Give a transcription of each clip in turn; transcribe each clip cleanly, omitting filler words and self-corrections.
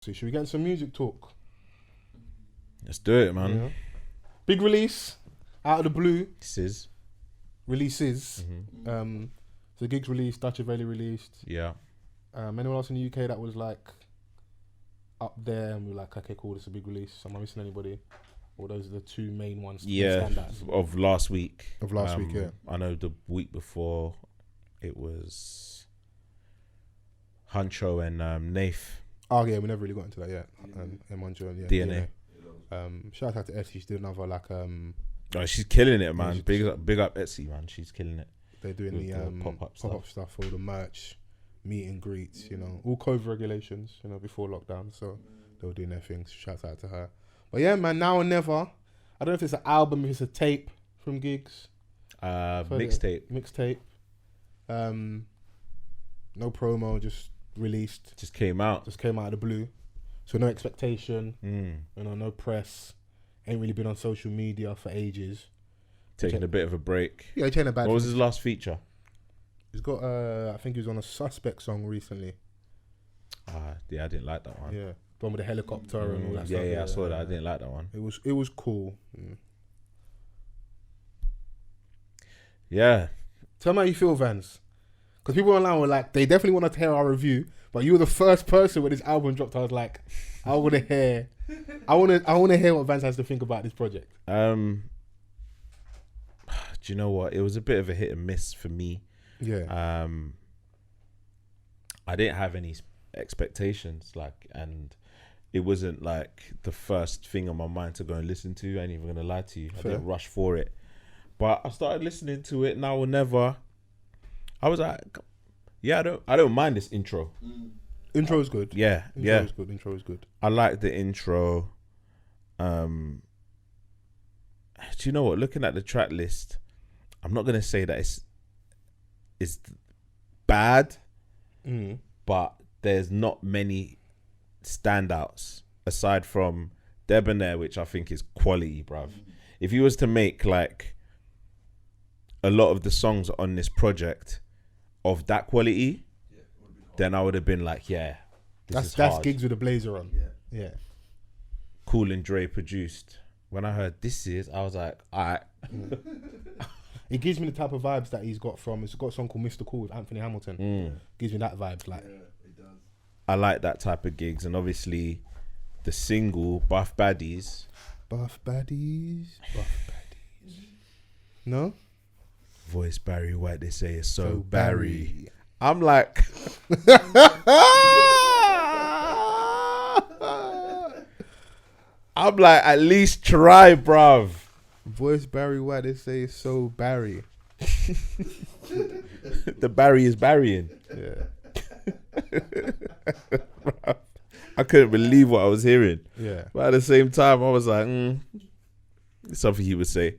So should we get some music talk? Let's do it, man. Yeah. Big release out of the blue. Releases. Mm-hmm. So Gigs released, Dutch Valley released. Yeah. Anyone else in the UK that was like up there and we were like, okay, cool, this is a big release. Am I missing anybody? Or those are the two main ones? Of last week. Yeah. I know the week before it was Huncho and Nath. Oh yeah, we never really got into that yet. Huncho and DNA. Shout out to Essie. She did another like Oh, she's killing it, man. Big up Etsy, man. She's killing it. They're doing the pop-up stuff, all the merch, meet and greets, all COVID regulations, before lockdown. So they were doing their things. Shout out to her. But yeah, man, Now or Never. I don't know if it's an album, if it's a tape from Gigs. Mixtape. No promo, just released. Just came out of the blue. So no expectation, no press. Ain't really been on social media for ages. Taking a bit of a break. Yeah, taking a bad. What was his last feature? He's got, I think he was on a Suspect song recently. Yeah, I didn't like that one. Yeah, the one with the helicopter and all that stuff. Yeah, I saw that. I didn't like that one. It was cool. Yeah. Tell me how you feel, Vans. Because people online were like, they definitely want to hear our review, but you were the first person when this album dropped. I was like, I want to hear what Vans has to think about this project. Do you know what? It was a bit of a hit and miss for me. Yeah. I didn't have any expectations, and it wasn't like the first thing on my mind to go and listen to. I ain't even gonna lie to you. Fair. I didn't rush for it, but I started listening to it. Now or Never. I was like, yeah, I don't mind this intro. Intro is good. Yeah, Intro is good. I like the intro. Do you know what? Looking at the track list, I'm not gonna say that it's bad, but there's not many standouts aside from Debonair, which I think is quality, bruv. If you was to make like a lot of the songs on this project of that quality, then I would have been like, yeah, that's Gigs with a blazer on. Yeah. Cool and Dre produced. When I heard this I was like, alright. It gives me the type of vibes that he's got from. It's got a song called Mr. Cool with Anthony Hamilton. Gives me that vibes, like. Yeah, it does. I like that type of gigs, and obviously, the single Buff Baddies. No. Voice Barry White. They say it's so Barry. I'm like. I'm like, at least try, bruv. Voice Barry White, they say it's so Barry. The Barry is burying. Yeah. I couldn't believe what I was hearing. Yeah. But at the same time, I was like, it's something he would say.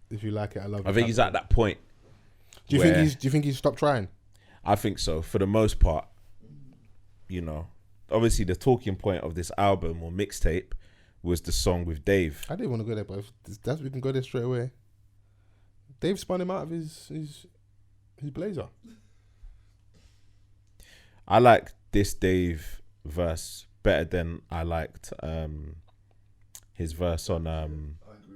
If you like it, I love it. I think he's at that point. Do you think he's stopped trying? I think so. For the most part, obviously the talking point of this album or mixtape was the song with Dave. I didn't want to go there, but if we can go there straight away. Dave spun him out of his blazer. I like this Dave verse better than I liked his verse on I agree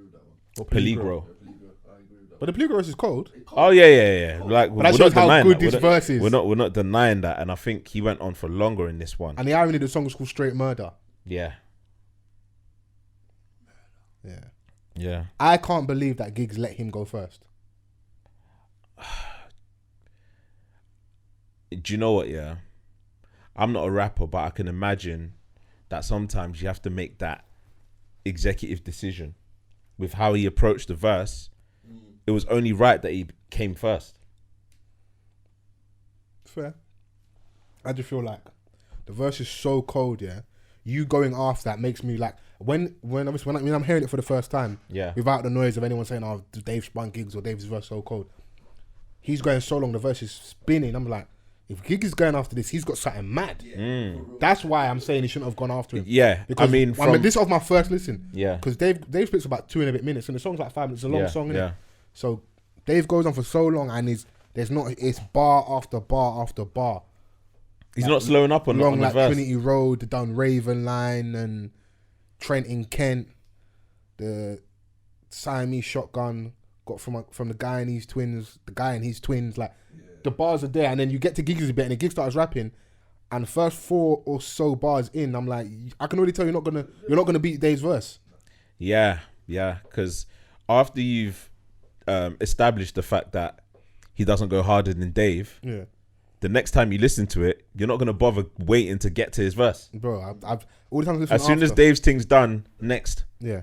with that one. Peligro. I agree with that. But the Peligro verse is cold. Oh yeah. Like, but that shows how good this verse is. We're not denying that, and I think he went on for longer in this one. And the irony of the song is called Straight Murder. Yeah. Yeah. I can't believe that Gigs let him go first. Do you know what? Yeah, I'm not a rapper, but I can imagine that sometimes you have to make that executive decision with how he approached the verse. It was only right that he came first. Fair. I just feel like the verse is so cold, yeah. You going after that makes me like when I'm hearing it for the first time, yeah, without the noise of anyone saying, "Oh, Dave spun Gigs" or Dave's verse so cold. He's going so long, the verse is spinning. I'm like, if Gigs is going after this, he's got something mad. That's why I'm saying he shouldn't have gone after him. Yeah, because this is off my first listen. Yeah, because Dave splits about 2 and a bit minutes, and the song's like 5 minutes. It's a long song, yeah. Innit? So Dave goes on for so long, and it's bar after bar after bar. He's not slowing up on long the like verse. Trinity Road, down Raven Line and Trent in Kent. The Siamese shotgun got from the guy and his twins. The guy and his twins. Like the bars are there, and then you get to Giggs a bit, and then Giggs starts rapping. And the first 4 or so bars in, I'm like, I can already tell you're not gonna beat Dave's verse. Yeah, because after you've established the fact that he doesn't go harder than Dave, the next time you listen to it, you're not gonna bother waiting to get to his verse, bro. I've all the times as soon as Dave's thing's done, next. Yeah.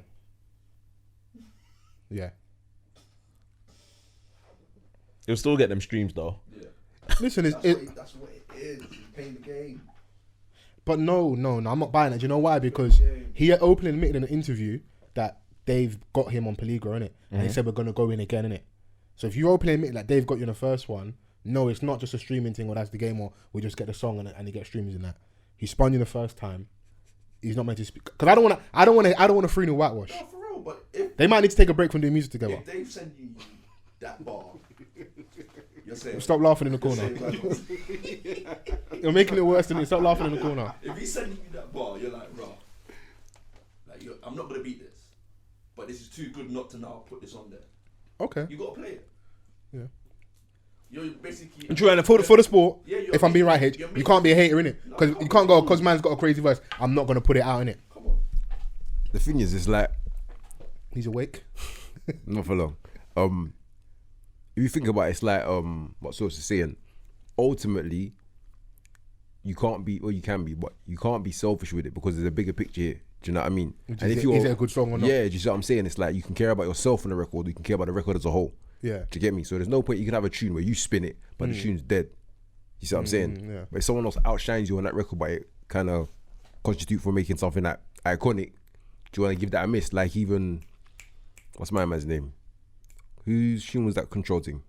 He'll still get them streams though. Yeah. Listen, That's what it is. He's playing the game. But no, I'm not buying it. Do you know why? Because he openly admitted in an interview that Dave got him on Peligro, innit? And he said we're gonna go in again, innit? So if you openly admit that Dave got you in the first one, no, it's not just a streaming thing or that's the game or we just get the song and he gets streams in that. He spun you the first time. He's not meant to speak because I don't want to 3-0 whitewash. No, for real. But if They might need to take a break from doing music together. if Dave sent you that bar, you're saying Stop laughing in the corner. You're making it worse than it. Stop laughing in the corner. If he's sending you that bar, you're like, raw. I'm not gonna beat this, but this is too good not to now put this on there. Okay. You gotta play it. Yeah. You're basically. And true, and for the sport, Yeah, if I'm being right here, you're you can't be a hater in it No, because you can't go because man's got a crazy verse. I'm not gonna put it out in it. Come on. The thing is, it's like He's awake. not for long. If you think about it, it's like what Source is saying. Ultimately, you can't be, or you can be, but you can't be selfish with it because there's a bigger picture here. Do you know what I mean? Is And it a good song or not? Yeah, do you see what I'm saying? It's like you can care about yourself on the record, you can care about the record as a whole. Yeah. Do you get me? So there's no point you can have a tune where you spin it, but the tune's dead. You see what I'm saying? Yeah. But if someone else outshines you on that record, but it kind of constitute for making something that iconic, do you want to give that a miss? Like even, what's my man's name? Whose tune was that Control thing?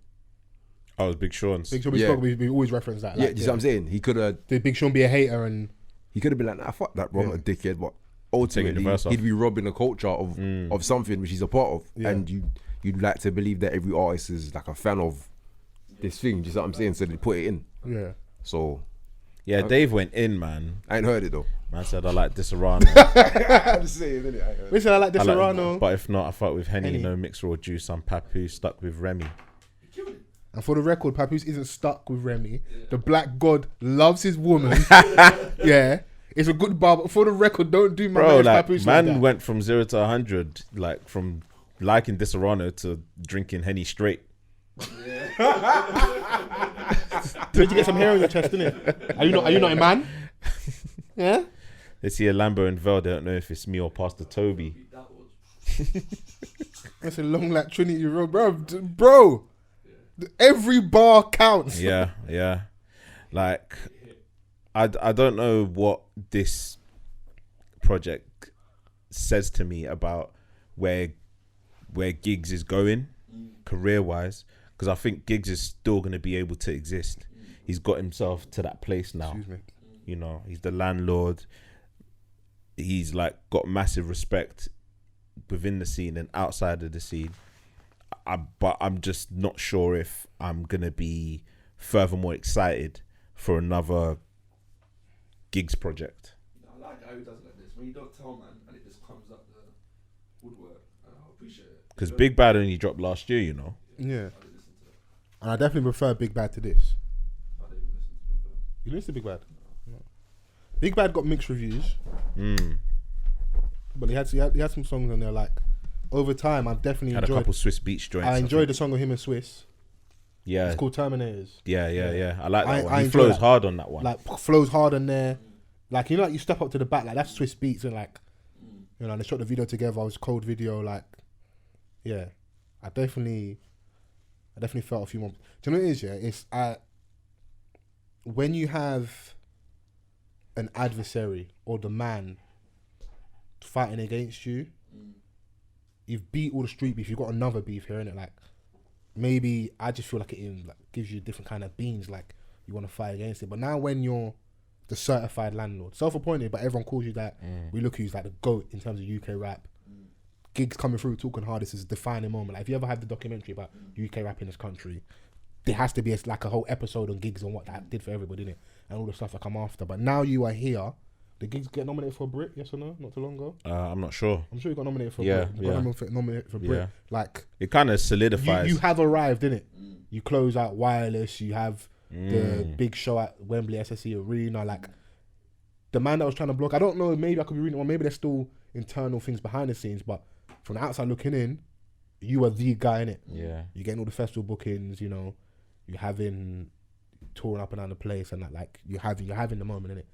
Oh, it was Big Sean's. Big Sean, Yeah. we always reference that. Yeah, do you see what I'm saying? He could have Did Big Sean be a hater and been like, nah, fuck that, bro, I'm a dickhead, but Taking ultimately the verse off. he'd be robbing the culture of something which he's a part of. Yeah. And you'd like to believe that every artist is like a fan of this thing, do you see what I'm saying? So they put it in. yeah. So Yeah, Dave went in, man. I ain't heard it though. Man said I like Disaronno. I'm just saying, innit? Listen, I like the I like- Serrano. but if not, I fuck with Henny. Henny. No mix raw juice. I'm Papu stuck with Remy. And for the record, Papoose isn't stuck with Remy. The Black God loves his woman. Yeah. It's a good bar, but for the record, don't do my Bro, man like Papoose man like that. went from 0 to 100, like from liking Disaronno to drinking Henny straight. Did you get some hair on your chest, innit? Are you not a man? Yeah? They see a Lambo in Vel. They don't know if it's me or Pastor Toby. That's a long like Trinity Road, bro. Every bar counts. Yeah. Like, I don't know what this project says to me about where Giggs is going career wise, because I think Giggs is still going to be able to exist. He's got himself to that place now. Excuse me. You know, he's the landlord. He's like got massive respect within the scene and outside of the scene. But I'm just not sure if I'm gonna be furthermore excited for another Giggs project. I like how he does like this. When you don't tell man and it just comes up the woodwork, I appreciate it. Because Big Bad only dropped last year, you know. Yeah. I didn't listen to it. And I definitely prefer Big Bad to this. I didn't even listen to Big Bad. You listen to Big Bad? No. Big Bad got mixed reviews, but he had some songs on there like over time. I've definitely Had a enjoyed. couple Swiss Beach joints. I enjoyed the think. song of him and Swiss. Yeah, It's called Terminators. yeah. I like that I one. He enjoy flows that. hard on that one. Like flows hard on there. Like you know, like you step up to the back, like that's Swiss Beats and like you know, they shot the video together. It was a cold video, like yeah. I definitely felt a few more. Do you know what it is? Yeah, it's when you have an adversary or the man fighting against you, you've beat all the street beef. You've got another beef here, innit? Like maybe I just feel like it like gives you a different kind of beans. Like you want to fight against it. But now when you're the certified landlord, self-appointed, but everyone calls you that. We look at you as like the GOAT in terms of UK rap. Gigs coming through, talking hard. This is a defining moment. Like if you ever have the documentary about UK rap in this country, there has to be like a whole episode on Gigs on what that did for everybody, innit? and all the stuff that come after. But now you are here. The gigs get nominated for a Brit, yes or no? Not too long ago. I'm not sure. I'm sure you got nominated for a Yeah, Brit. You got nominated for Brit. Yeah. Like It kind of solidifies. you have arrived, innit? You close out Wireless. You have the big show at Wembley SSE Arena. Like the man that was trying to block. I don't know. Maybe I could be reading, or maybe there's still internal things behind the scenes. But from the outside looking in, you are the guy, innit? Yeah. You're getting all the festival bookings. You know, you're having touring up and down the place, and that, like you're having the moment, innit?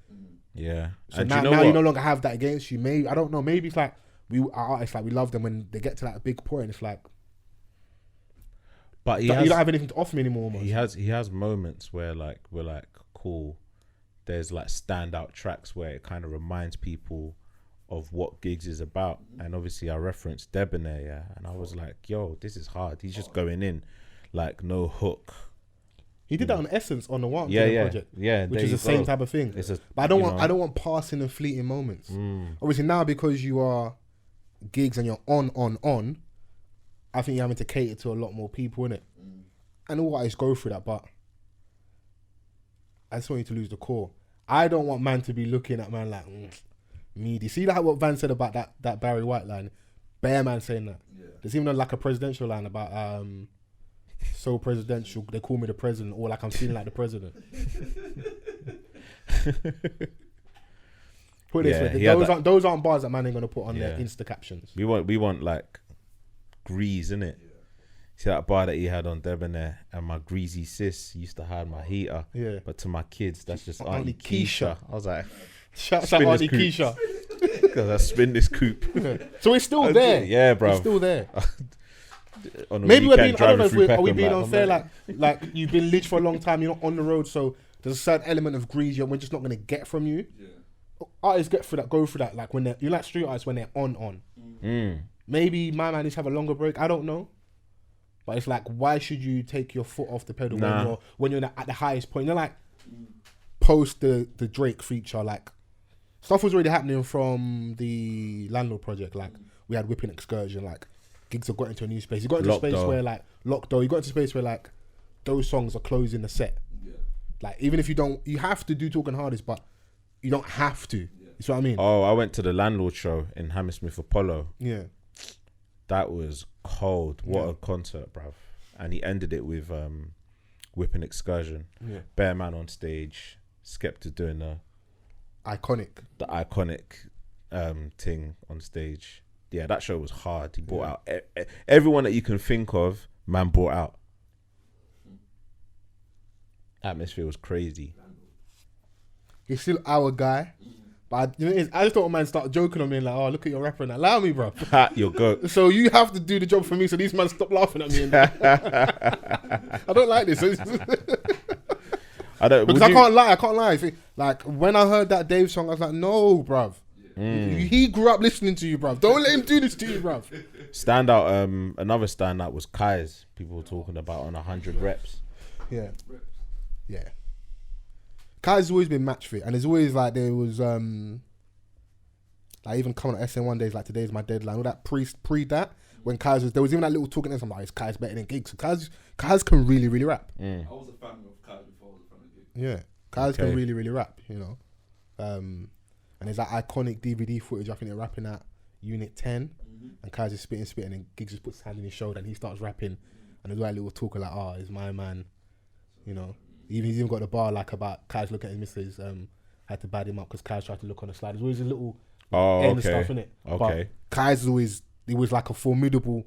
Yeah. So And now, do you know now what? you no longer have that against you. Maybe I don't know. Maybe it's like our artists, like we love them when they get to that big point. It's like But you don't have anything to offer me anymore. Almost. he has moments where like we're like cool. There's like standout tracks where it kind of reminds people of what gigs is about. And obviously I referenced Debonair, yeah, and I was like, yo, this is hard. He's just going in, like no hook. He did that on Essence on the One Yeah. project, Yeah. which there is you the same go. type of thing. It's a, But I don't you want know. I don't want passing and fleeting moments. Obviously now because you are gigs and you're on, I think you're having to cater to a lot more people, innit? And all artists go through that, but I just want you to lose the core. I don't want man to be looking at man like meaty. See that what Van said about that Barry White line? Bear man saying that. Yeah. There's even like a presidential line about so presidential, they call me the president, or like I'm feeling like the president. Put it Yeah, this he way, had those aren't bars that man ain't gonna put on their Yeah. Insta captions. We want like grease, innit? See that bar that he had on Debonair, and my greasy sis used to hide my heater. Yeah. But to my kids, that's just Auntie Auntie Keisha. Keisha. I was like, Shout out Spin this Auntie coupe. Keisha. because I spin this coupe. So it's still there. Yeah, bro. It's still there. On a Maybe we're weekend, being, I don't know if driving through are we Peckham, being like, unfair? I'm Like you've been lit for a long time, you're not on the road, so there's a certain element of grease we're just not going to get from you. Yeah. Artists go through that, like when you like street artists when they're on. Maybe my man needs to have a longer break. I don't know, but it's like, why should you take your foot off the pedal Nah. when you're at the highest point? You're like post the Drake feature, like stuff was already happening from the Landlord project. Like we had Whipping Excursion, like gigs have got into a new space. You got into a space Lockdown. where like Lockdown. You got into a space where like those songs are closing the set. Yeah. Like even if you have to do Talking Hardest, but you don't have to. You see what I mean? Oh, I went to the Landlord show in Hammersmith Apollo. Yeah. That was cold. What Yeah. a concert, bruv. And he ended it with Whipping Excursion. Yeah. Bear Man on stage. Skepta doing the Iconic. iconic thing on stage. Yeah, that show was hard. He brought out everyone that you can think of, man brought out. Atmosphere was crazy. He's still our guy. But I just don't want man start joking on me like, oh, look at your rapper and allow me, bro. Your goat. So you have to do the job for me so these man stop laughing at me. I don't like this. I don't Because would you- I can't lie. See, like when I heard that Dave song, I was like, no, bruv. He grew up listening to you, bruv. Don't let him do this to you, bruv. Standout, another standout was Kai's. People were talking about on 100 reps. Yeah. Yeah. Kai's always been match fit, and there's always like there was like even coming on SN1 days like today's my deadline. All that pre that when Kai's was there was even that little talking there. I'm like, is Kai's better than Gigs? So Kai's can really rap. I was a fan of Kai before I was a fan of Gig. Yeah, Kai's Okay. can really rap. You know, and there's that iconic DVD footage. I think they're rapping at Unit 10, and Kai's is spitting, and Gigs just puts his hand in his shoulder and he starts rapping, and there's that little talker like, oh, is my man, you know. He's even got the bar like about Kai's looking at his missus, had to bad him up because Kai's tried to look on the slide. There's always a little end stuff in it. Okay. But Kai's he was like a formidable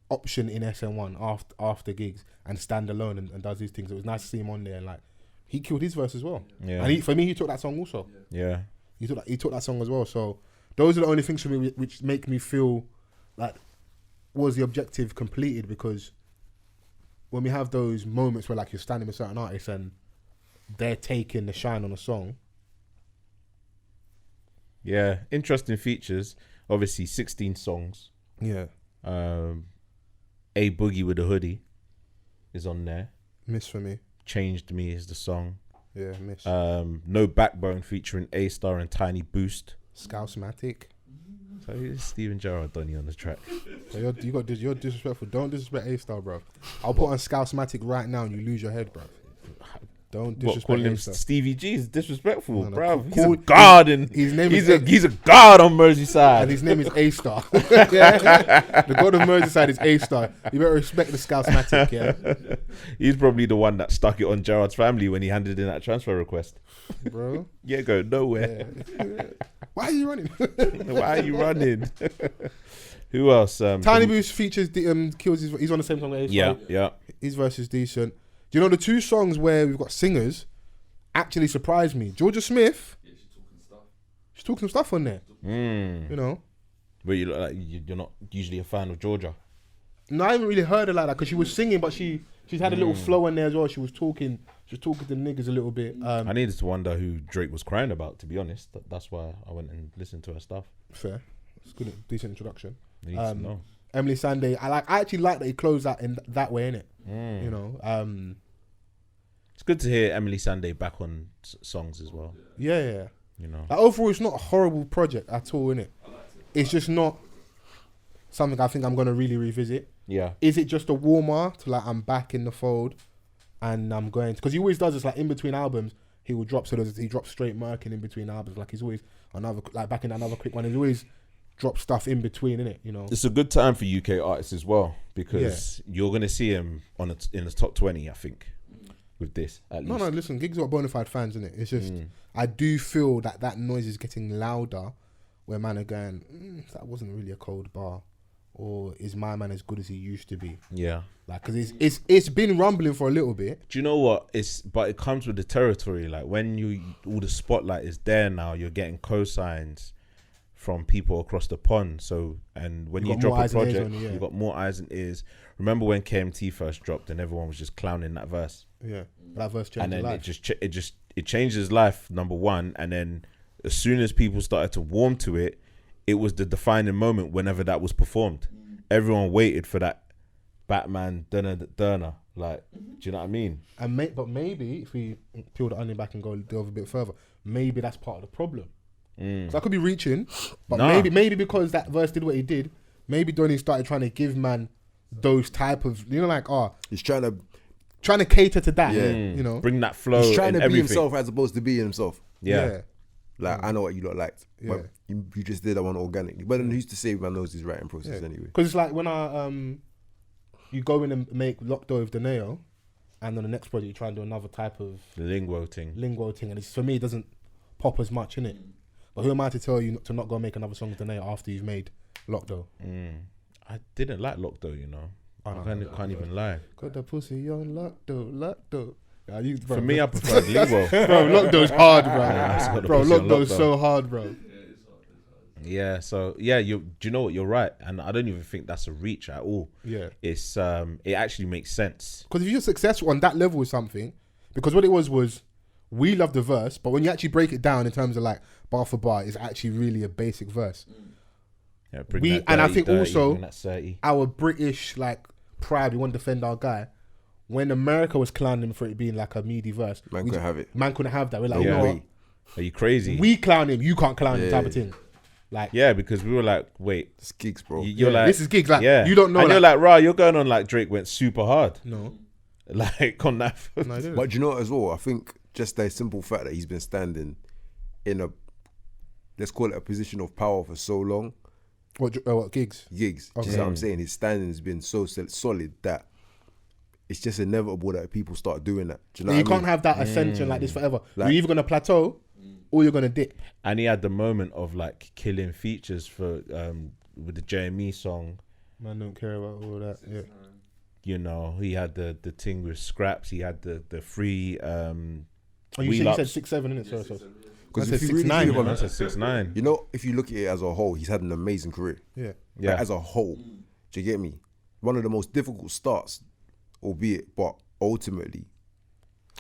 option in SN1 after Gigs and stand alone and does these things. It was nice to see him on there, and like he killed his verse as well. Yeah. And for me, he took that song also. Yeah. He took that song as well. So those are the only things for me which make me feel like was the objective completed, because when we have those moments where like you're standing with certain artists and they're taking the shine on a song. Yeah. Interesting features. Obviously, 16 songs. Yeah. A Boogie with a Hoodie is on there. Miss for me. Changed Me is the song. Yeah, miss. No Backbone featuring A-Star and Tiny Boost. Scousematic. So it's Steven Gerrard Donny on the track. So you're disrespectful. Don't disrespect A-Star, bro. I'll put on Scousematic right now and you lose your head, bro. Don't What, disrespect calling him A-Star. Stevie G is disrespectful, No, no, bro. He's call- a guard and his name he's is a guard on Merseyside. And his name is A-Star. The god of Merseyside is A-Star. You better respect the Scousematic, yeah? He's probably the one that stuck it on Gerrard's family when he handed in that transfer request. Bro. Yeah, go nowhere. Yeah. Why are you running? Why are you running? Who else? Tiny Boost features kills his. He's on the same song as A-Star. Yeah. His verse is decent. Do you know the two songs where we've got singers actually surprised me? Georgia Smith. Yeah, she's talking stuff. She's talking some stuff on there. Mm. You know. But you look like you're not usually a fan of Georgia. No, I haven't really heard her like that because she was singing, but she's had a little flow in there as well. She was talking to the niggas a little bit. I needed to wonder who Drake was crying about, to be honest. That's why I went and listened to her stuff. Fair. It's good, decent introduction. I need to know. Emily Sandé. I actually like that he closed that in that way, innit? You know. It's good to hear Emily Sandé back on songs as well. Yeah. You know. Like, overall, it's not a horrible project at all, innit? It's just not something I think I'm gonna really revisit. Yeah. Is it just a warmer to like I'm back in the fold and I'm going because he always does this like in between albums he will drop he drops straight Merkin in between albums like he's always another like back in another quick one he's always drop stuff in between, innit? You know. It's a good time for UK artists as well because you're gonna see him in the top 20, I think, with this at least. No, listen, Giggs got bona fide fans, innit? It's just I do feel that noise is getting louder where man are going, that wasn't really a cold bar. Or is my man as good as he used to be? Yeah. Like, cause it's been rumbling for a little bit. Do you know what? But it comes with the territory. Like when all the spotlight is there now, you're getting cosigns from people across the pond. So, and when you drop a project, you've got more eyes and ears. Remember when KMT first dropped and everyone was just clowning that verse? Yeah, that verse changed and then life. it changed his life, number one. And then as soon as people started to warm to it, it was the defining moment whenever that was performed. Everyone waited for that Batman Durner. Like, do you know what I mean? But maybe if we peel the onion back and go delve a bit further, maybe that's part of the problem. So I could be reaching, but maybe because that verse did what he did, maybe Donny started trying to give man those type of, you know, like he's trying to cater to that. You know, bring that flow. He's trying to be everything. himself as opposed to being himself. Yeah. Like I know what you lot liked, but you just did that one organically. But then who's to say man knows his writing process anyway? Because it's like when you go in and make Lockdown with Deneo, and on the next project you try and do another type of The lingo thing, and it's, for me it doesn't pop as much in it. But who am I to tell you to not go make another song with Deneo after you've made Lockdown? I didn't like Lockdown, you know. I can't even lie. Got the pussy on Lockdown. Yeah, For me, I prefer lingo. Bro, Lockdown's hard, bro. Yeah, Bro, Lockdown's so hard, bro. Yeah, so do you know what? You're right, and I don't even think that's a reach at all. Yeah, it's it actually makes sense. Because if you're successful on that level with something, because what it was we love the verse, but when you actually break it down in terms of like bar for bar, it's actually really a basic verse. Yeah, I think also our British like pride, we want to defend our guy. When America was clowning him for it being like a meaty verse, Man couldn't have it. Man couldn't have that. We're like, Yeah. you know what? Are you crazy? We clown him, you can't clown him, type of thing. Like, yeah, because we were like, wait, it's gigs, bro. You're like, this is gigs. Like, you don't know. And you're like, rah, you're going on like Drake went super hard. No, like on that. No, I didn't. But do you know what as well? I think just the simple fact that he's been standing in a, let's call it a position of power for so long. What gigs? Gigs. Okay. Just what I'm saying, his standing has been so solid that it's just inevitable that people start doing that. Do you know You what I mean? can't have that ascension like this forever. Like- You're either gonna plateau or you're gonna dip. And he had the moment of like killing features for with the JME song. Man, don't care about all that. Yeah. You know, he had the thing with Scraps. He had the free. You said 6'7", innit? Sorry. Because I if said you really 6'9", think you know? about That's a 6'9". you know, if you look at it as a whole, he's had an amazing career. Yeah. Yeah, Like, as a whole. Do you get me? One of the most difficult starts, albeit, but ultimately.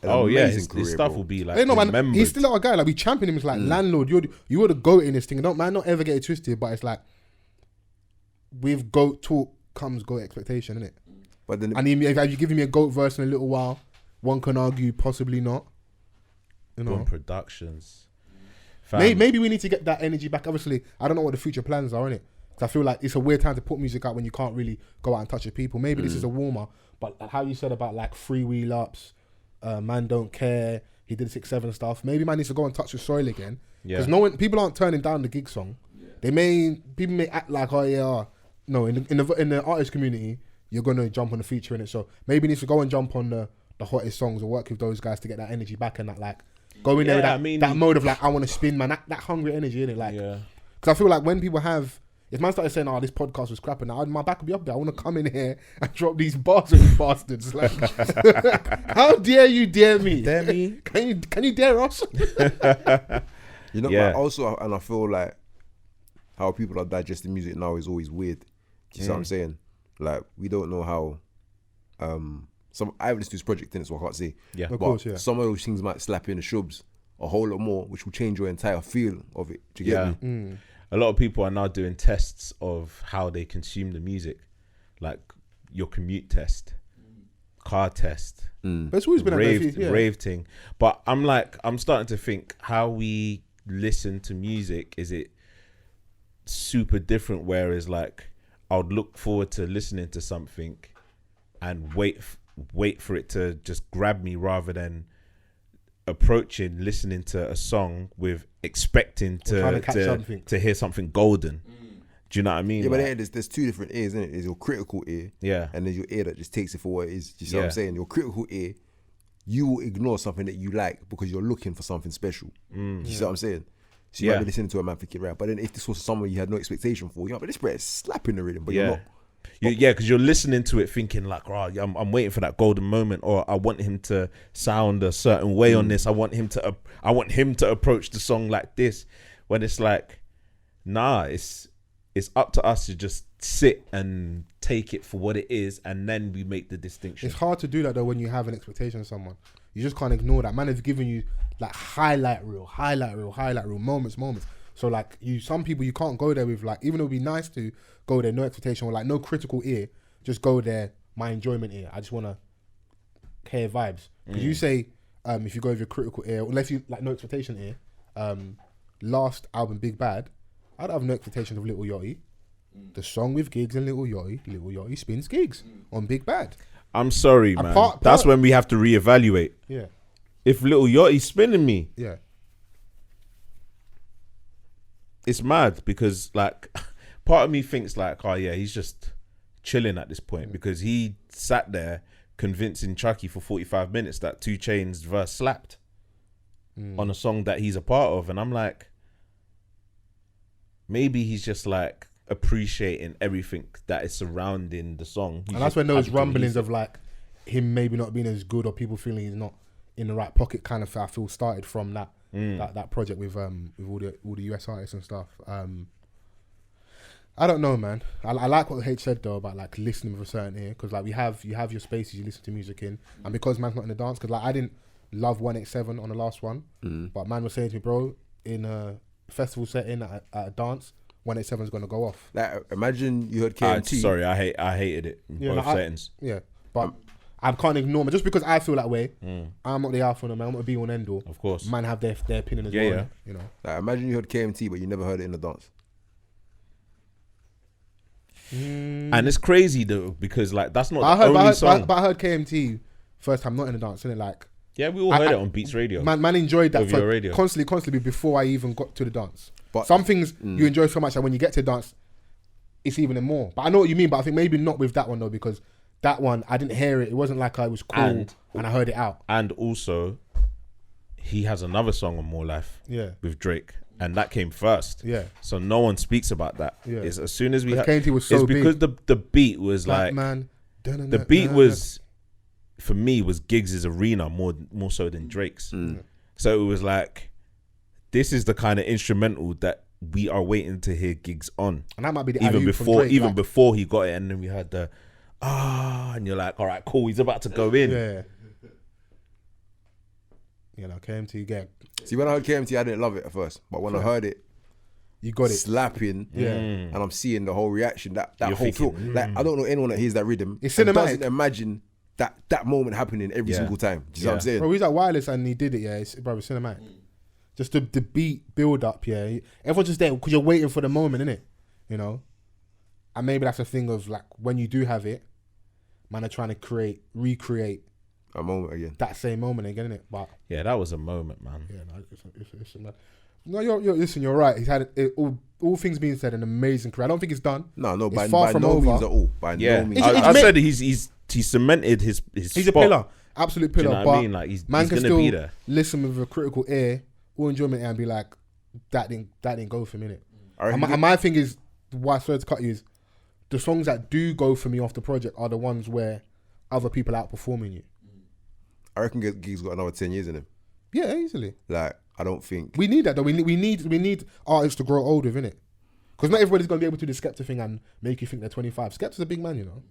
an amazing his career, stuff bro. will be like Hey, no, man, remembered. he's still our guy. Like, we champion him. It's like landlord. You were the goat in this thing. Don't man, not ever get it twisted. But it's like with goat talk comes goat expectation, innit? But then, And if you give me a goat verse in a little while, one can argue possibly not. You know, Boom Productions. maybe we need to get that energy back. Obviously, I don't know what the future plans are, innit? Because I feel like it's a weird time to put music out when you can't really go out and touch your people. Maybe this is a warmer, but like how you said about like freewheel ups, Man Don't Care. He did 6-7 stuff. Maybe man needs to go and touch the soil again. Yeah. Because people aren't turning down the gig song. People may act like, oh yeah, no. In the artist community, you're gonna jump on the feature in it. So maybe he needs to go and jump on the hottest songs or work with those guys to get that energy back and that like go in there with that mode of like I want to spin, man. That hungry energy in it, like. Because I feel like when people have. If man started saying, "Oh, this podcast was crap," and my back would be up there. I want to come in here and drop these bars on these bastards. Like, how dare you dare me? Dare me? Can you dare us? You know, like also, and I feel like how people are digesting music now is always weird. Do you see what I'm saying? Like, we don't know how. I haven't listened to this project in it, so I can't say. Yeah, of course, yeah. Some of those things might slap in the shrubs a whole lot more, which will change your entire feel of it. Do you get me? A lot of people are now doing tests of how they consume the music, like your commute test, car test. But it's always been rave thing. But I'm starting to think how we listen to music, is it super different? Whereas like I would look forward to listening to something and wait for it to just grab me rather than listening to a song with expecting to hear something golden. Do you know what I mean? Yeah, but there's two different ears, isn't it? There's your critical ear, and there's your ear that just takes it for what it is. Do you see what I'm saying? Your critical ear, you will ignore something that you like because you're looking for something special. Do you see what I'm saying? So you might be listening to a man thinking, right, but then if this was someone you had no expectation for, but this bread is slapping the rhythm, but you're not. Because you're listening to it thinking like, oh, I'm waiting for that golden moment, or I want him to sound a certain way on this. I want him to approach the song like this. When it's like, nah, it's up to us to just sit and take it for what it is, and then we make the distinction. It's hard to do that though when you have an expectation of someone. You just can't ignore that. Man has given you like highlight reel, moments. So like some people you can't go there with like, even though it'd be nice to go there, no expectation or like no critical ear, just go there, my enjoyment ear. I just want to hear vibes. Because you say, if you go with your critical ear, unless you like no expectation ear, last album Big Bad, I'd have no expectation of Little Yachty. The song with Gigs and Little Yachty spins Gigs on Big Bad. I'm sorry, man. That's when we have to reevaluate. Yeah. If Little Yachty's spinning me, yeah, it's mad because like part of me thinks like, oh yeah, he's just chilling at this point because he sat there convincing Chucky for 45 minutes that 2 Chainz verse slapped on a song that he's a part of, and I'm like, maybe he's just like appreciating everything that is surrounding the song. And that's when those rumblings of like him maybe not being as good or people feeling he's not in the right pocket kind of I feel started from that that project with all the US artists and stuff. I don't know, man. I like what H said though about like listening with a certain ear, because like you have your spaces you listen to music in, and because man's not in the dance, because like I didn't love 187 on the last one, but man was saying to me, bro, in a festival setting at a dance, 187 is gonna go off. Like imagine you heard KMT. Sorry, I hated it in both settings. But I can't ignore it. Just because I feel that way, I'm not the alpha, man. I'm not the be one end all. Of course. Man have their opinion as well. Yeah. You know. Like, imagine you heard KMT, but you never heard it in the dance. And it's crazy though, because like that's not the only song. But I heard KMT first time not in the dance, innit? Like, yeah, we all heard it on Beats Radio. Man enjoyed that for radio. constantly before I even got to the dance. But some things you enjoy so much that when you get to dance, it's even more. But I know what you mean. But I think maybe not with that one though, because that one I didn't hear it. It wasn't like I was cool and I heard it out. And also, he has another song on More Life. With Drake. And that came first. Yeah. So no one speaks about that. Yeah. It's as soon as we KMT was so big. Because the beat was like man. The beat was, for me, was Giggs' arena more so than Drake's. So it was like, this is the kind of instrumental that we are waiting to hear Giggs on. And that might be the even before he got it, and then we heard the and you're like, all right, cool, he's about to go in. Yeah. You know, KMT get. See, when I heard KMT, I didn't love it at first, but when I heard it, you got it slapping, and I'm seeing the whole reaction, that whole feel. Like, I don't know anyone that hears that rhythm. It's cinematic. Doesn't imagine that moment happening every single time. Do you know what I'm saying? Bro, he's at Wireless and he did it. Yeah, it's cinematic. Just the beat build up. Yeah, everyone's just there because you're waiting for the moment, innit? You know, and maybe that's a thing of like when you do have it, man are trying to recreate A moment again. that same moment again, innit? But Yeah, that was a moment, man. yeah, no, it's mad. No, you're right. He's had all things being said, an amazing career. I don't think it's done. No, It's by far from no over. means at all. By Yeah, no means. I said he's cemented his He's spot. a pillar, absolute Do you pillar. know but what I mean? Like he's man can gonna still be there. listen with a critical ear, or enjoyment, and be like, that didn't go for me, innit? I reckon And my thing is, why I started to cut you is, the songs that do go for me off the project are the ones where other people are outperforming you. I reckon Gig's got another 10 years in him. Yeah, easily. Like, I don't think. We need that though. We need artists to grow old with, innit? Because not everybody's gonna be able to do the Skepta thing and make you think they're 25. Skepta's a big man, you know.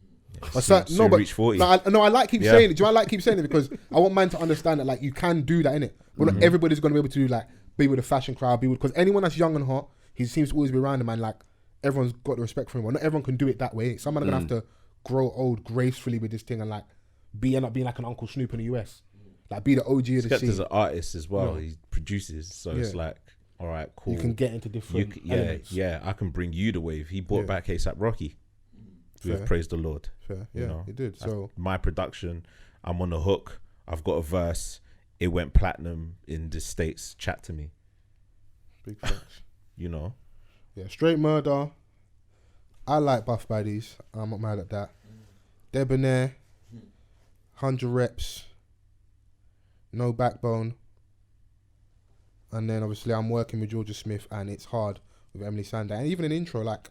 But Soon reach 40. No, I like keep saying it. Do you know I like keep saying it because I want man to understand that like you can do that, innit? But not everybody's gonna be able to do like be with the fashion crowd, because anyone that's young and hot, he seems to always be around him, and like everyone's got the respect for him. But not everyone can do it that way. Someone are gonna have to grow old gracefully with this thing and like end up being like an Uncle Snoop in the US. Like be the OG of the Skepta's scene. an artist as well. Yeah. He produces, so it's like, all right, cool. You can get into different elements. Yeah. I can bring you the wave. He brought back ASAP Rocky. We have praised the Lord. Fair. You Yeah, know, he did. That's So my production. I'm on the hook. I've got a verse. It went platinum in the States. Chat to me. big facts. You know. Yeah, Straight Murder. I like Buff Baddies. I'm not mad at that. Debonair. 100 Reps. No Backbone. And then obviously I'm working with Georgia Smith and It's Hard with Emily Sander. And even an intro, like,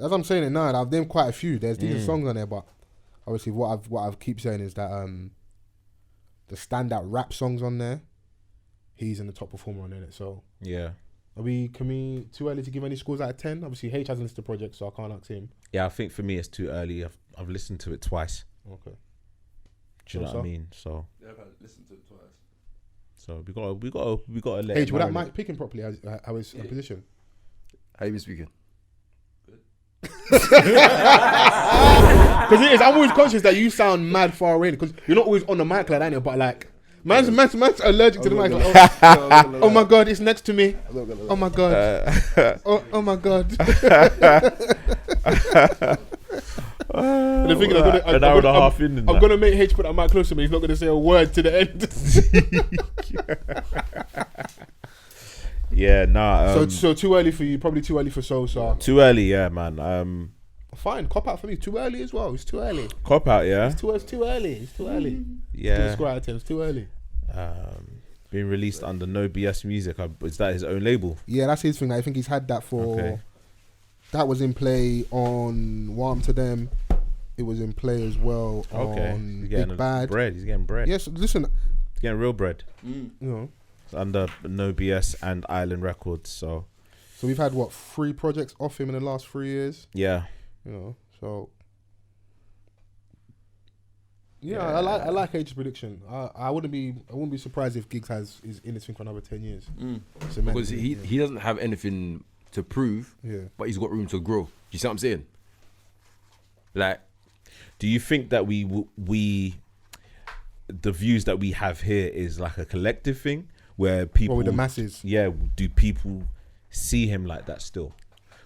as I'm saying it now, I've named quite a few. There's decent songs on there, but obviously what I've keep saying is that the standout rap songs on there, he's in the top performer on it. So Yeah. can we too early to give any scores out of 10? Obviously H hasn't listened to the project, so I can't ask him. Yeah, I think for me it's too early. I've listened to it twice. Okay. Do you know what I mean? So Yeah, I've listened to it twice. we gotta let H, it without marinate. Mike picking properly, how is a position? How you been speaking? Because it is, I'm always conscious that you sound mad far away because you're not always on the mic like that, but like man's allergic to the mic. Like, oh my god, it's next to me. Oh my god. Oh my god. And the thing is, an hour and a half in. I'm gonna make H put that mic close to me. He's not gonna say a word to the end. Yeah, nah. So too early for you. Probably too early for Sosa. Too early, yeah, man. Fine, cop out for me. Too early as well. It's too early. Cop out, yeah. It's too early. It's too early. Yeah. Score out of 10. It's too early. Being released under No BS Music. Is that his own label? Yeah, that's his thing. I think he's had that for. Okay. That was in play on Warm to Them. It was in play as well on He's getting Big Bad. bread. He's getting bread. Yes, listen. He's getting real bread. You know, It's under No BS and Island Records. So we've had 3 projects off him in the last 3 years. yeah. You know, so yeah. I like H's prediction. I wouldn't be surprised if Giggs is in this thing for another 10 years. Because he doesn't have anything to prove, but he's got room to grow. You see what I'm saying? Like, Do you think that the views that we have here is like a collective thing where people with the masses? Yeah. Do people see him like that still?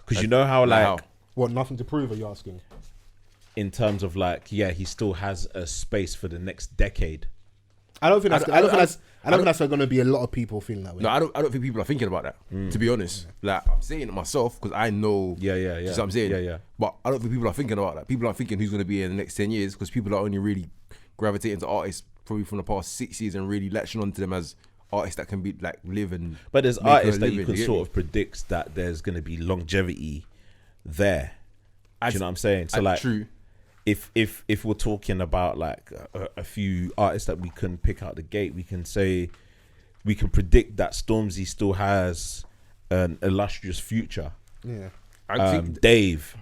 Because you know how like. What, nothing to prove, are you asking? In terms of like, yeah, he still has a space for the next decade. I don't think that's going to be a lot of people feeling that way. no, I don't think people are thinking about that. To be honest, like I'm saying it myself because I know. Yeah. You see what I'm saying? Yeah. But I don't think people are thinking about that. People are thinking who's going to be in the next 10 years because people are only really gravitating to artists probably from the past 6 years and really latching onto them as artists that can be like live and. But there's make a artists that you living, can get sort me? of predict that there's going to be longevity there. Do you know what I'm saying? So like, true. If we're talking about like a few artists that we can pick out the gate, we can predict that Stormzy still has an illustrious future. Yeah. I think Dave,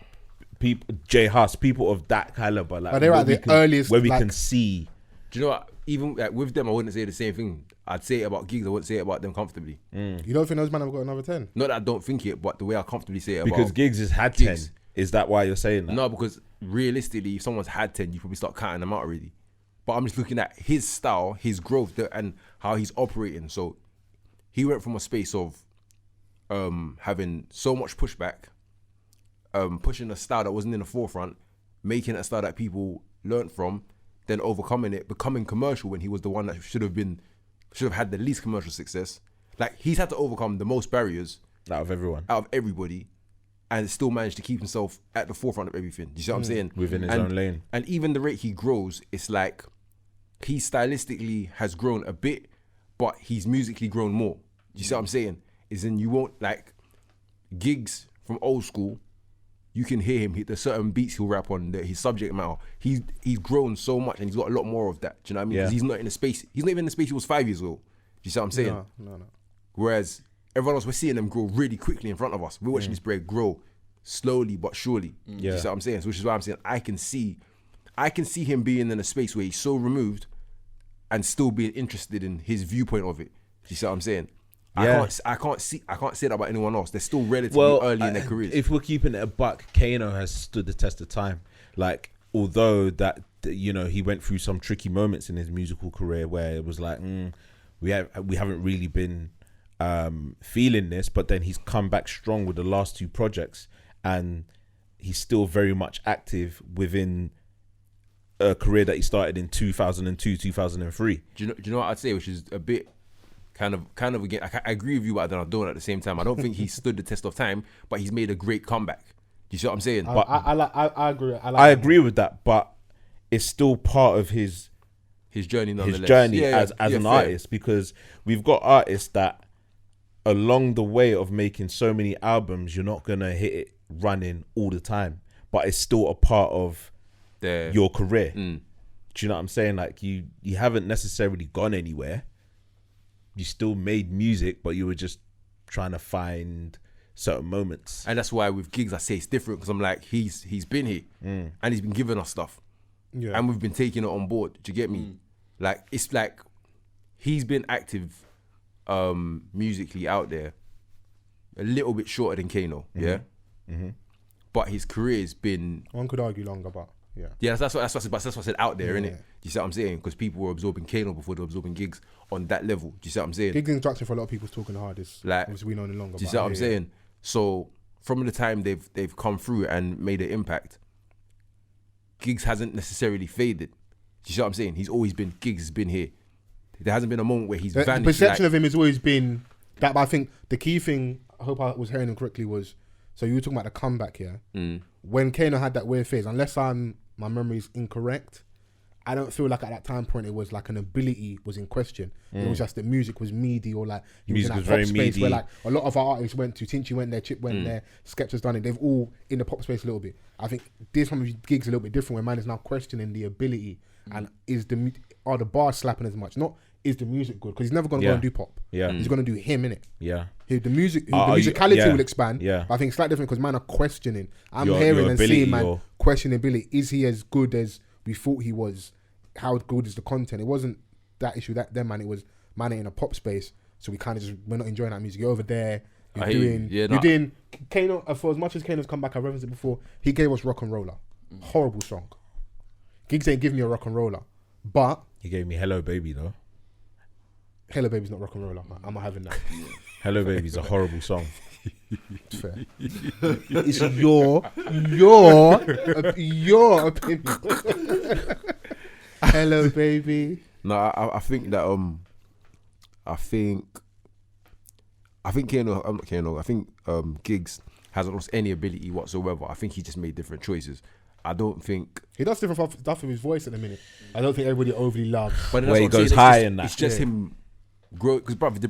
J Huss, people of that caliber, like But they're at the earliest, where we like- can see. do you know what? Even like, with them, I wouldn't say the same thing. I'd say it about Giggs. I wouldn't say it about them comfortably. You don't think those men have got another 10? Not that I don't think it, but the way I comfortably say it Because about Giggs has had Giggs. 10. Is that why you're saying that? No, because realistically, if someone's had 10, you probably start counting them out already. But I'm just looking at his style, his growth, and how he's operating. So he went from a space of having so much pushback, pushing a style that wasn't in the forefront, making a style that people learned from, then overcoming it, becoming commercial when he was the one that should have had the least commercial success. Like, he's had to overcome the most barriers out of everybody, and still managed to keep himself at the forefront of everything. Do you see what I'm saying? Within his own lane. And even the rate he grows, it's like he stylistically has grown a bit, but he's musically grown more. Do you see what I'm saying? Is in you won't like gigs from old school. You can hear him. There's certain beats he'll rap on. His subject matter. He's grown so much, and he's got a lot more of that. Do you know what I mean? 'Cause he's not in the space. He's not even in the space he was 5 years old. Do you see what I'm saying? No. Whereas everyone else, we're seeing them grow really quickly in front of us. We're watching this bread grow slowly but surely. Do you see what I'm saying? So which is why I'm saying I can see him being in a space where he's so removed and still being interested in his viewpoint of it. Do you see what I'm saying? Yeah. I can't say that about anyone else. They're still relatively early in their careers. If we're keeping it a buck, Kano has stood the test of time. Like, although that, you know, he went through some tricky moments in his musical career where it was like, we haven't really been feeling this, but then he's come back strong with the last 2 projects, and he's still very much active within a career that he started in 2002, 2003. Do you know what I'd say, which is a bit kind of again, I agree with you, but I don't at the same time. I don't think he stood the test of time, but he's made a great comeback. Do you see what I'm saying? But I agree. I agree with that, but it's still part of his journey nonetheless. His journey as an fair. artist, because we've got artists that along the way of making so many albums, you're not gonna hit it running all the time, but it's still a part of your career. Do you know what I'm saying? Like, you haven't necessarily gone anywhere. You still made music, but you were just trying to find certain moments. And that's why with gigs I say it's different, because I'm like, he's been here and he's been giving us stuff, and we've been taking it on board. Do you get me? Like, it's like he's been active musically out there a little bit shorter than Kano, but his career has been, one could argue longer, but that's what I said out there, innit? Do you see what I'm saying? Because people were absorbing Kano before they were absorbing gigs on that level. Do you see what I'm saying? Gigs instruction for a lot of people's talking the hardest. Like, obviously we know no longer. Do you see what I'm saying? So from the time they've come through and made an impact, gigs hasn't necessarily faded. Do you see what I'm saying? He's always been, gigs has been here. There hasn't been a moment where he's vanished. The perception of him has always been that, but I think the key thing, I hope I was hearing him correctly, was, so you were talking about the comeback here. When Kano had that weird phase, unless my memory is incorrect, I don't feel like at that time point it was like an ability was in question. It was just that music was meaty, or like he Music was was in that very pop space meaty. where like a lot of our artists went to. Tinchy went there, Chip went there, Skepta's has done it. They've all in the pop space a little bit. I think this one of these gigs a little bit different, where man is now questioning the ability and are the bars slapping as much? Not is the music good, because he's never gonna go and do pop. He's gonna do him, innit? The musicality will expand. But I think it's slightly different because man are questioning. I'm hearing and seeing man questioning ability. Is he as good as we thought he was? How good is the content? It wasn't that issue that then, man. It was man in a pop space, so we're not enjoying that music. You're over there. You're doing Kano. For as much as Kano's come back, I referenced it before. He gave us Rock and Roller, horrible song. Gigs ain't giving me a Rock and Roller, but He gave me Hello Baby though. Hello Baby's not Rock and Roller. I'm not having that. Hello Baby's a horrible song. It's fair. It's your opinion. Hello Baby. No, I think that I think Kano, I'm not Kano. I think Giggs hasn't lost any ability whatsoever. I think he just made different choices. I don't think he does different stuff with his voice at the minute. I don't think everybody overly loves. But where he goes high in that. It's just him grow, because brother, the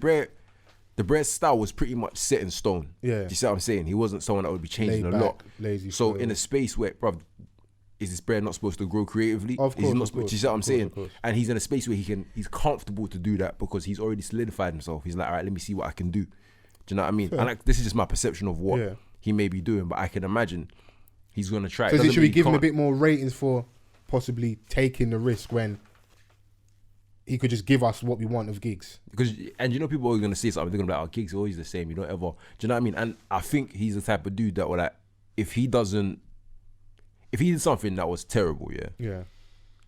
Bread style was pretty much set in stone. Yeah. Do you see what I'm saying? He wasn't someone that would be changing a lot. Lazy. So in a space where, bruv, is this Bread not supposed to grow creatively? Of course, is he not of supposed, course, do you see what I'm saying? of course. And he's in a space where he's comfortable to do that because he's already solidified himself. He's like, all right, let me see what I can do. Do you know what I mean? Fair. And like, this is just my perception of what he may be doing, but I can imagine he's gonna try. So should we give him a bit more ratings for possibly taking the risk when he could just give us what we want of Giggs? Because, and you know, people are gonna say something. They're gonna be like, "Oh, Giggs always the same. You don't ever." Do you know what I mean? And I think he's the type of dude that will, like, if he did something that was terrible,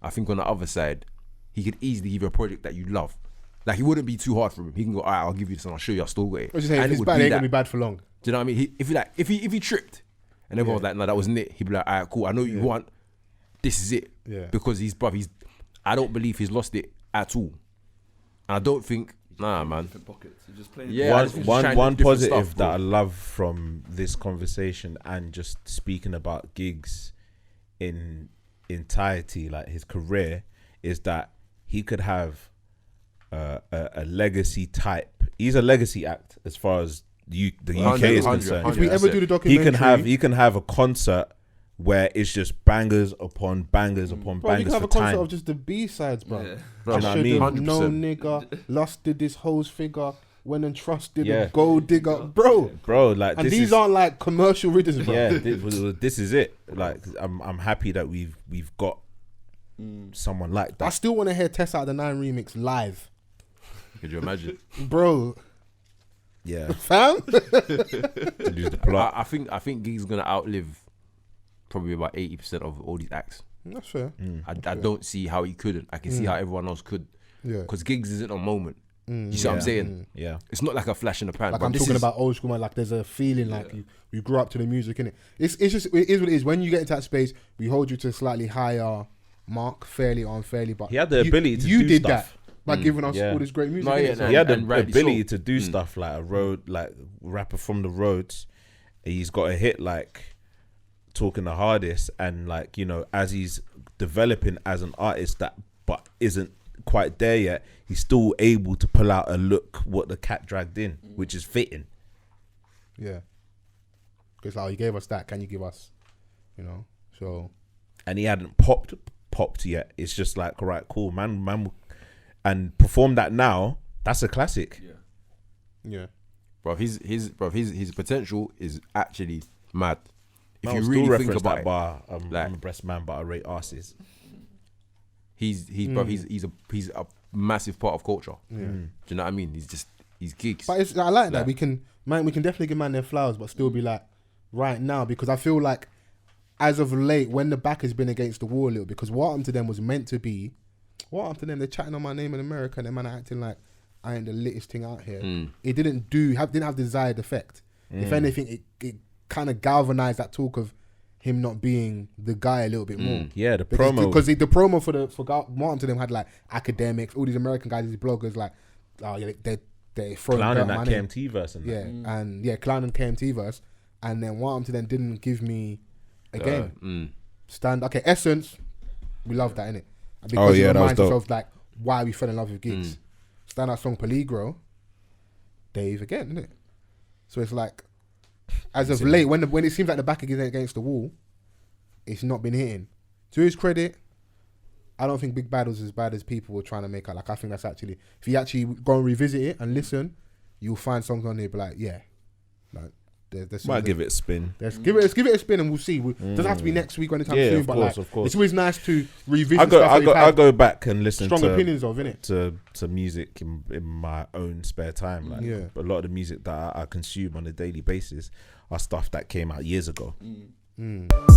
I think on the other side, he could easily give you a project that you love. Like, it wouldn't be too hard for him. He can go, all right, I'll give you this and I'll show you I still got it. I was just saying, if it's bad, it ain't gonna be bad for long. Do you know what I mean? If he tripped and everyone was like, no, that wasn't it. He'd be like, all right, cool. I know what you want. This is it. Yeah. Because he's I don't believe he's lost it at all. I don't think. Nah, man. Different pockets. You're just playing. Yeah, I just think he's trying one different positive stuff, that bro. I love from this conversation and just speaking about gigs in entirety, like his career, is that he could have a legacy type. He's a legacy act as far as the UK is 100, concerned. If we ever do the he documentary, he can have a concert where it's just bangers upon bangers upon bro, you bangers can have for a concert time. of just the B-sides, bro. Yeah. Bro, Do you know what I mean? Should've known 100%. nigga, lusted this hoe's figure, went and trusted Yeah. a gold digger, bro. Bro, like And this these is, aren't like commercial rhythms, bro. yeah, this is it. Like I'm happy that we've got someone like I that. still want to hear Test Out of the 9 remix live, Could you imagine? bro. Yeah, Fam, to lose the plot. I think Giggs is gonna outlive probably about 80% of all these acts. that's fair. I don't see how he couldn't. I can see how everyone else could. Yeah, Because Giggs isn't a moment. You see what I'm saying? Yeah, It's not like a flash in the pan. like but I'm this talking is- about old school, man. Like there's a feeling like you grew up to the music, innit? It's just it is what it is. When you get into that space, we hold you to a slightly higher mark, fairly or unfairly. But he had the ability to you do did stuff. that by giving us Yeah. all this great music. No, innit? yeah, So- He had the and rightly ability so. to do stuff like a road, like rapper from the roads. He's got a hit like Talking the Hardest, and like, you know, as he's developing as an artist that but isn't quite there yet, he's still able to pull out a look what the cat dragged in, which is fitting. Yeah, because like you gave us that, can you give us, you know? So And he hadn't popped yet. It's just like, all right, cool, man, and perform that now. That's a classic. Yeah. yeah, bro, his potential is actually mad. If Man you will still really think reference about that it, bar, like- I'm a breast man, but I rate asses. he's a massive part of culture. Do you know what I mean? He's Gigs. but it's, I like that. Like- We can definitely give man their flowers, but still be like right now, because I feel like as of late, when the back has been against the wall a little, because what happened to them was meant to be. What happened to them? They're chatting on my name in America, and them man are acting like I ain't the latest thing out here. It didn't have the desired effect. If anything, it kind of galvanized that talk of him not being the guy a little bit more. Yeah, the Because, promo. because the promo for what happened to them had like academics, all these American guys, these bloggers, like, oh yeah, they throwing clowning dirt on that my name. KMT verse and that. Yeah, and yeah, clowning KMT verse, and then what happened to them didn't give me again. Stand okay, Essence, we love that, innit? And because yeah, it that was reminds dope. us of like why we fell in love with gigs. Stand out song Peligro, Dave again, innit? So it's like, as of late, when it seems like the back is against the wall, it's not been hitting. To his credit, I don't think Big Bad was as bad as people were trying to make out. Like, I think that's actually, if you actually go and revisit it and listen, you'll find songs on there, be like, yeah, like there's Might give it a spin. let's give it a spin and we'll see. Doesn't have to be next week or anytime Yeah, soon, of but course, like, of course. it's always nice to revisit I stuff that I go back and listen strong to opinions of, innit? to music in my own spare time. Like, Yeah. a lot of the music that I consume on a daily basis are stuff that came out years ago. Mm.